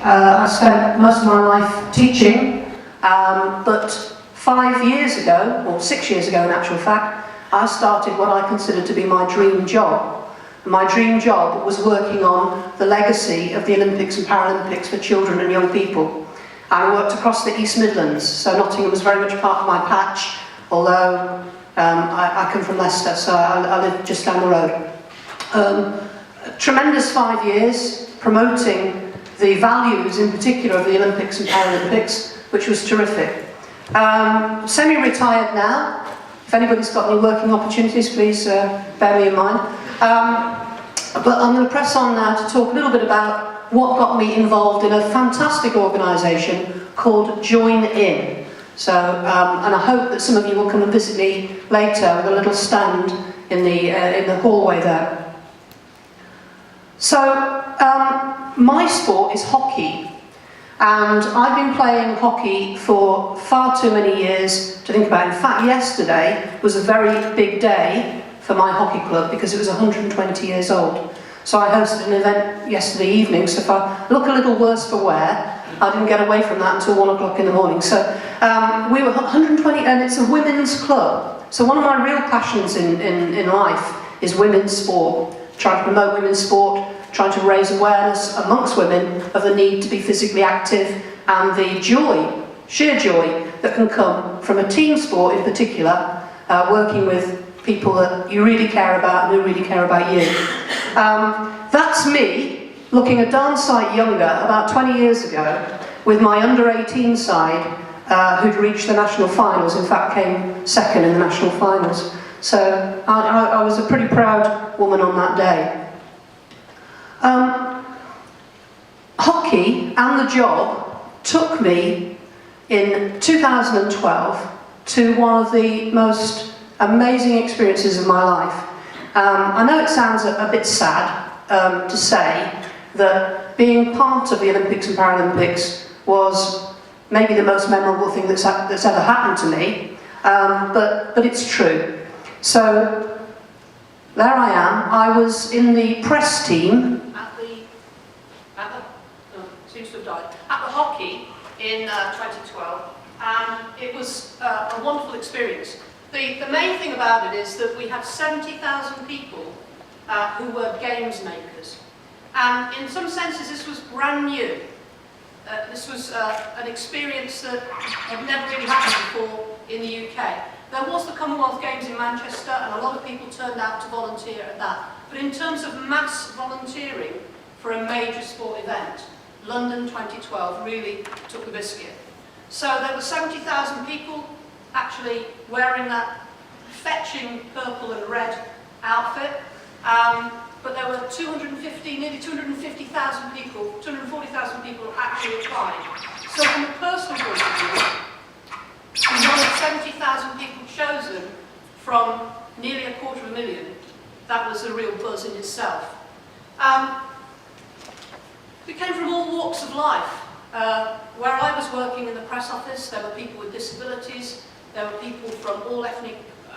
I spent most of my life teaching, but 5 years ago, or 6 years ago in actual fact, I started what I consider to be my dream job. And my dream job was working on the legacy of the Olympics and Paralympics for children and young people. And I worked across the East Midlands, so Nottingham was very much part of my patch, although I come from Leicester, so I live just down the road. A tremendous 5 years promoting the values in particular of the Olympics and Paralympics, which was terrific. Semi-retired now. If anybody's got any working opportunities, please bear me in mind. But I'm going to press on now to talk a little bit about what got me involved in a fantastic organisation called Join In. So, and I hope that some of you will come and visit me later with a little stand in the hallway there. So, my sport is hockey, and I've been playing hockey for far too many years to think about. In fact, yesterday was a very big day for my hockey club because it was 120 years old. So I hosted an event yesterday evening, so if I look a little worse for wear, I didn't get away from that until 1 o'clock in the morning. So we were 120, and it's a women's club. So one of my real passions in life is women's sport, trying to promote women's sport, trying to raise awareness amongst women of the need to be physically active and the joy, sheer joy, that can come from a team sport in particular, working with people that you really care about and who really care about you. That's me, looking a darn sight younger, about 20 years ago, with my under-18 side, who'd reached the national finals, in fact came second in the national finals. So I was a pretty proud woman on that day. Hockey and the job took me in 2012 to one of the most amazing experiences of my life. I know it sounds a bit sad to say that being part of the Olympics and Paralympics was maybe the most memorable thing that's ever happened to me, but it's true. So there I am. I was in the press team at the hockey in 2012, and it was a wonderful experience. The main thing about it is that we had 70,000 people who were games makers, and in some senses this was brand new. This was an experience that had never really happened before in the UK. There was the Commonwealth Games in Manchester, and a lot of people turned out to volunteer at that. But in terms of mass volunteering for a major sport event, London 2012 really took the biscuit. So there were 70,000 people actually wearing that fetching purple and red outfit, but there were nearly 250,000 people, 240,000 people actually applied. So from a personal point of view, more than 70,000 people chosen from nearly 250,000, that was a real buzz in itself. We came from all walks of life. Where I was working in the press office, there were people with disabilities, there were people from all ethnic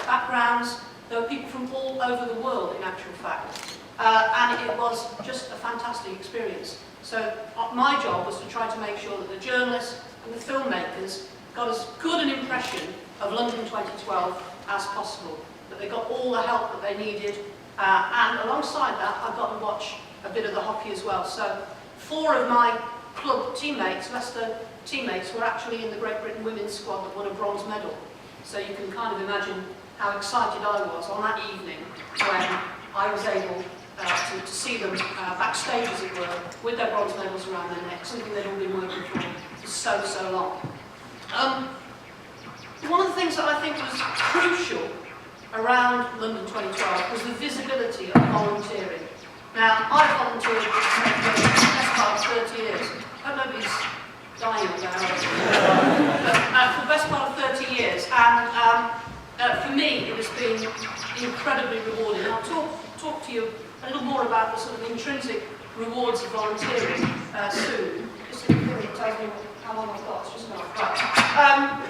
backgrounds, there were people from all over the world in actual fact. And it was just a fantastic experience. So my job was to try to make sure that the journalists and the filmmakers got as good an impression of London 2012 as possible, that they got all the help that they needed, and alongside that I got to watch a bit of the hockey as well. So 4 of my club teammates, Leicester teammates, were actually in the Great Britain women's squad that won a bronze medal. So you can kind of imagine how excited I was on that evening when I was able to see them backstage, as it were, with their bronze medals around their neck, something they'd all been working for so long. One of the things that I think was crucial around London 2012 was the visibility of volunteering. Now, I volunteered for the best part of 30 years. I hope nobody's dying now. But for the best part of 30 years, and for me, it has been incredibly rewarding. And I'll talk to you a little more about the sort of intrinsic rewards of volunteering soon. Just a thing that tells me how long I've got. It's just not right.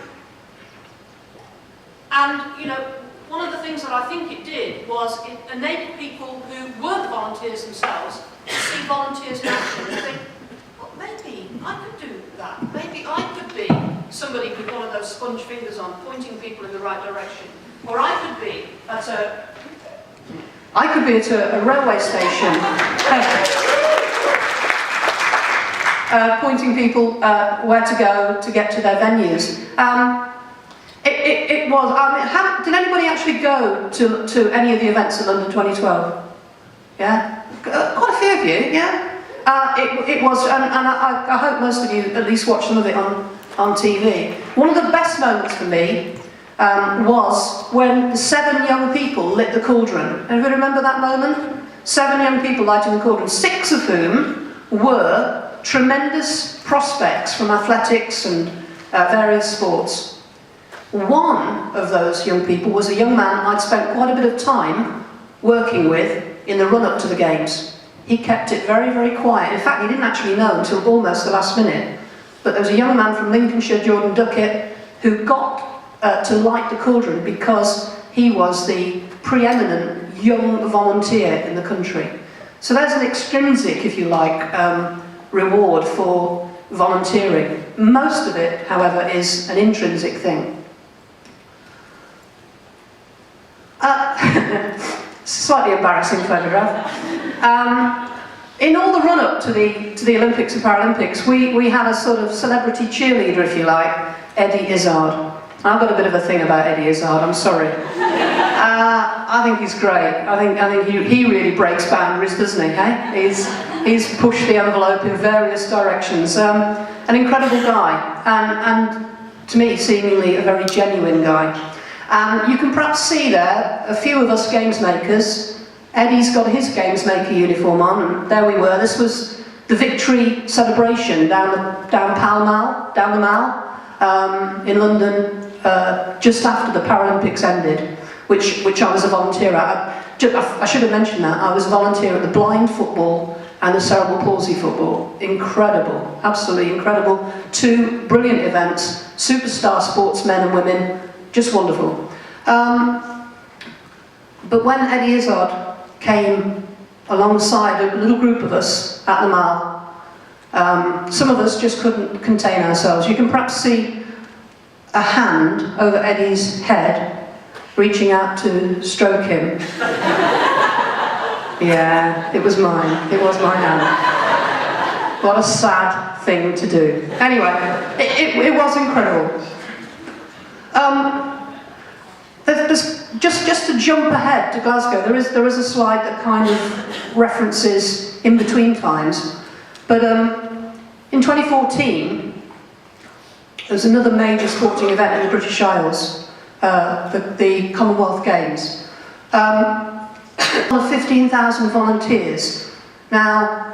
And, you know, one of the things that I think it did was it enabled people who weren't volunteers themselves to see volunteers in action and think, well, maybe somebody with one of those sponge fingers on, pointing people in the right direction. Or I could be at a railway station, pointing people where to go to get to their venues. It was, did anybody actually go to any of the events in London 2012? Yeah? Quite a few of you, yeah? It was, and I hope most of you at least watched some of it on TV. One of the best moments for me was when 7 young people lit the cauldron. Anybody remember that moment? 7 young people lighting the cauldron, 6 of whom were tremendous prospects from athletics and various sports. One of those young people was a young man I'd spent quite a bit of time working with in the run-up to the Games. He kept it very, very quiet. In fact, he didn't actually know until almost the last minute. But there was a young man from Lincolnshire, Duquette, who got to light the cauldron because he was the preeminent young volunteer in the country. So there's an extrinsic, if you like, reward for volunteering. Most of it, however, is an intrinsic thing. Slightly embarrassing photograph. In all the run-up to the Olympics and Paralympics, we had a sort of celebrity cheerleader, if you like, Eddie Izzard. I've got a bit of a thing about Eddie Izzard, I'm sorry. I think he's great. I think he really breaks boundaries, doesn't he? Hey? He's pushed the envelope in various directions. An incredible guy, and to me, seemingly a very genuine guy. You can perhaps see there a few of us games makers. Eddie's got his games maker uniform on, and there we were. This was the victory celebration down Pall Mall, down the Mall, in London, just after the Paralympics ended, which I was a volunteer at. I should have mentioned that. I was a volunteer at the blind football and the cerebral palsy football. Incredible, absolutely incredible. 2 brilliant events, superstar sportsmen and women, just wonderful. But when Eddie Izzard came alongside a little group of us at the Mall, some of us just couldn't contain ourselves. You can perhaps see a hand over Eddie's head, reaching out to stroke him. Yeah, it was mine. It was my hand. What a sad thing to do. Anyway, it was incredible. Just to jump ahead to Glasgow, there is a slide that kind of references in between times. But in 2014, there was another major sporting event in the British Isles, the Commonwealth Games. 15,000 volunteers. Now,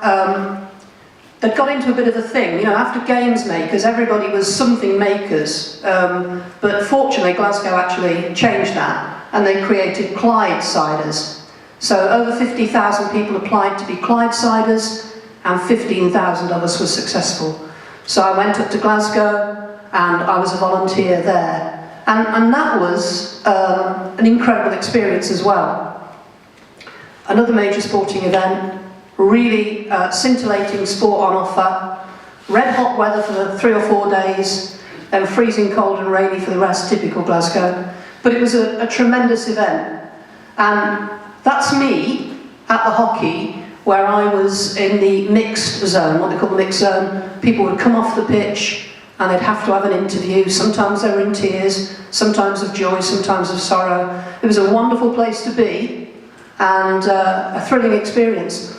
they'd got into a bit of a thing. You know, after games makers, everybody was something makers. But fortunately, Glasgow actually changed that, and they created Clydesiders. So over 50,000 people applied to be Clydesiders, and 15,000 of us were successful. So I went up to Glasgow, and I was a volunteer there. And that was an incredible experience as well. Another major sporting event, really scintillating sport on offer, red hot weather for 3 or 4 days, then freezing cold and rainy for the rest, typical Glasgow. But it was a tremendous event. And that's me at the hockey, where I was in the mixed zone, what they call the mixed zone. People would come off the pitch and they'd have to have an interview. Sometimes they were in tears, sometimes of joy, sometimes of sorrow. It was a wonderful place to be, and a thrilling experience.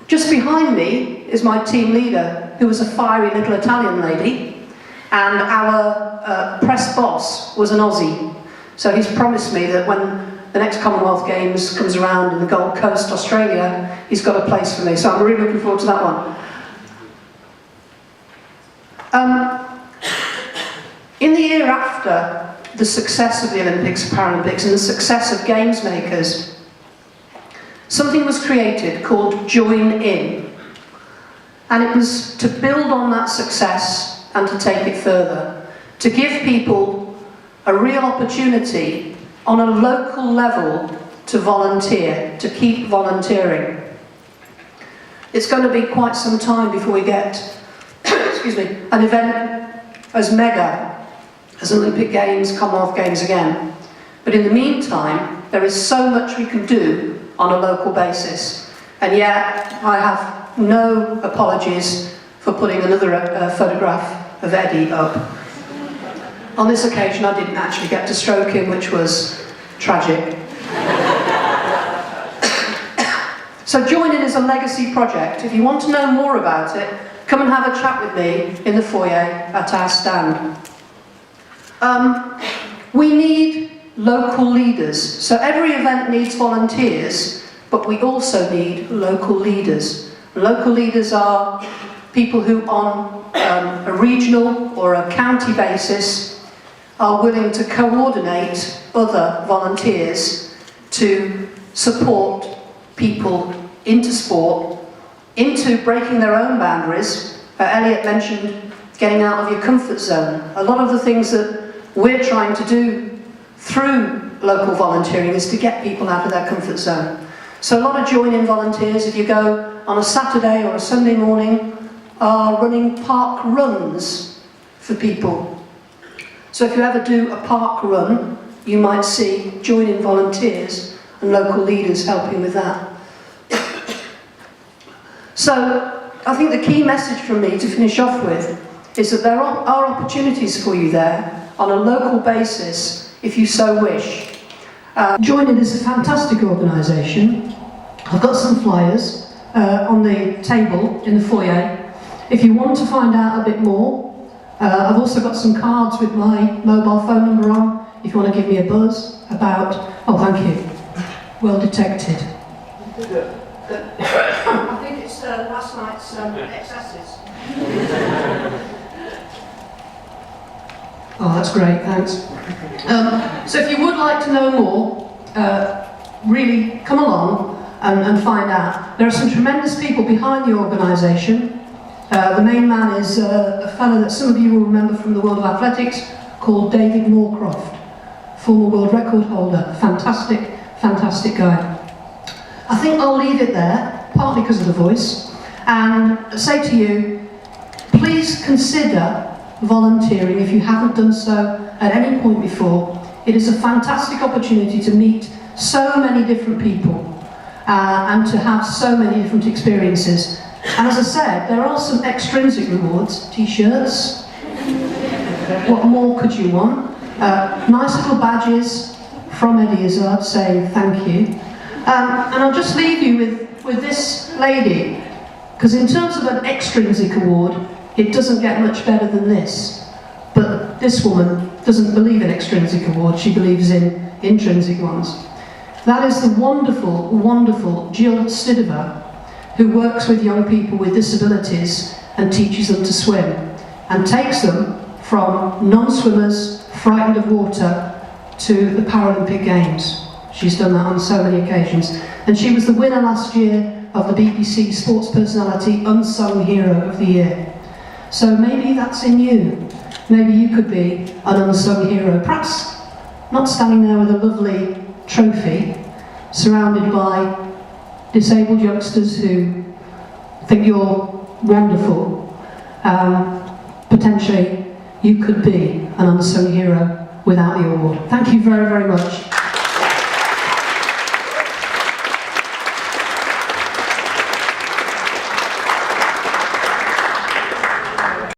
Just behind me is my team leader, who was a fiery little Italian lady, and our press boss was an Aussie. So he's promised me that when the next Commonwealth Games comes around in the Gold Coast, Australia, he's got a place for me. So I'm really looking forward to that one. In the year after the success of the Olympics and Paralympics and the success of games makers, something was created called Join In. And it was to build on that success and to take it further. To give people a real opportunity on a local level to volunteer, to keep volunteering. It's going to be quite some time before we get excuse me, an event as mega as Olympic Games, Commonwealth Games again. But in the meantime, there is so much we can do on a local basis. And yet, I have no apologies for putting another photograph of Eddie up. On this occasion, I didn't actually get to stroke him, which was tragic. So Join In is a legacy project. If you want to know more about it, come and have a chat with me in the foyer at our stand. We need local leaders. So every event needs volunteers, but we also need local leaders. Local leaders are people who on a regional or a county basis are willing to coordinate other volunteers to support people into sport, into breaking their own boundaries. Elliot mentioned getting out of your comfort zone. A lot of the things that we're trying to do through local volunteering is to get people out of their comfort zone. So a lot of Join In volunteers, if you go on a Saturday or a Sunday morning, are running park runs for people. So if you ever do a park run, you might see Join In volunteers and local leaders helping with that. So I think the key message from me to finish off with is that there are opportunities for you there on a local basis if you so wish. Join In is a fantastic organisation. I've got some flyers on the table in the foyer. If you want to find out a bit more, I've also got some cards with my mobile phone number on if you want to give me a buzz about... Oh, thank you. Well detected. I think it's last night's excesses. Oh, that's great, thanks. So if you would like to know more, really come along and find out. There are some tremendous people behind the organisation. The main man is a fellow that some of you will remember from the world of athletics called David Moorcroft, former world record holder. Fantastic, fantastic guy. I think I'll leave it there, partly because of the voice, and say to you, please consider volunteering if you haven't done so at any point before. It is a fantastic opportunity to meet so many different people and to have so many different experiences. And as I said, there are some extrinsic rewards, t-shirts. What more could you want? Nice little badges from Eddie Izzard saying thank you. And I'll just leave you with this lady, because in terms of an extrinsic award, it doesn't get much better than this. But this woman doesn't believe in extrinsic awards, she believes in intrinsic ones. That is the wonderful, wonderful Jill Stidover, who works with young people with disabilities and teaches them to swim, and takes them from non-swimmers, frightened of water, to the Paralympic Games. She's done that on so many occasions. And she was the winner last year of the BBC Sports Personality Unsung Hero of the Year. So maybe that's in you. Maybe you could be an unsung hero. Perhaps not standing there with a lovely trophy, surrounded by disabled youngsters who think you're wonderful. Potentially, you could be an unsung hero without the award. Thank you very, very much.